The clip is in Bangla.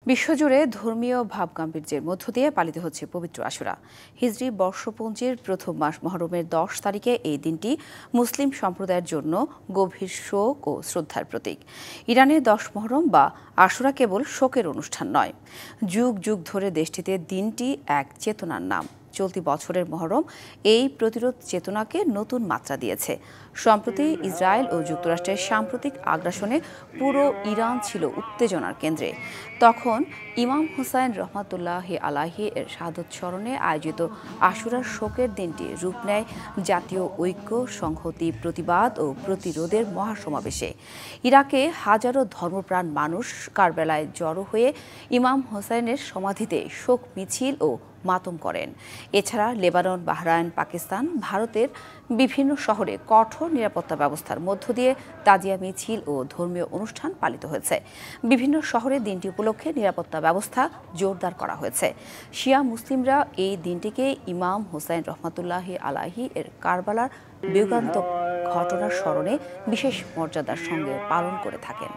বিশ্বজুড়ে ধর্মীয় ভাবগাম্ভীর্যের মধ্য দিয়ে পালিত হচ্ছে পবিত্র আশুরা। হিজরি বর্ষপঞ্জির প্রথম মাস মহরমের 10 তারিখে এই দিনটি মুসলিম সম্প্রদায়ের জন্য গভীর শোক ও শ্রদ্ধার প্রতীক। ইরানে 10 মহরম বা আশুরা কেবল শোকের অনুষ্ঠান নয়, যুগ যুগ ধরে দেশটিতে দিনটি এক চেতনার নাম। চলতি বছরের মহরম এই প্রতিরোধ চেতনাকে নতুন মাত্রা দিয়েছে। সম্প্রতি ইসরায়েল ও যুক্তরাষ্ট্রের সাম্প্রতিক আগ্রাসনে পুরো ইরান ছিল উত্তেজনার কেন্দ্রে। তখন ইমাম হুসাইন রহমাতুল্লাহি আলাইহি এর শাহাদত স্মরণে আয়োজিত আশুরার শোকের দিনটি রূপ নেয় জাতীয় ঐক্য, সংহতি, প্রতিবাদ ও প্রতিরোধের মহাসমাবেশে। ইরাকে হাজারো ধর্মপ্রাণ মানুষ কারবালায় জড়ো হয়ে ইমাম হুসাইনের সমাধিতে শোক মিছিল ও মাতম করেন। এছাড়া লেবানন, বাহরাইন, পাকিস্তান, ভারতের বিভিন্ন শহরে কঠোর নিরাপত্তা ব্যবস্থার মধ্য দিয়ে তাজিয়া মিছিল ও ধর্মীয় অনুষ্ঠান পালিত হয়েছে। বিভিন্ন শহরে দিনটি উপলক্ষে নিরাপত্তা ব্যবস্থা জোরদার করা হয়েছে। শিয়া মুসলিমরা এই দিনটিকে ইমাম হুসাইন রহমাতুল্লাহি আলাইহি এর কারবালার বিয়োগান্তক ঘটনার স্মরণে বিশেষ মর্যাদার সঙ্গে পালন করে থাকেন।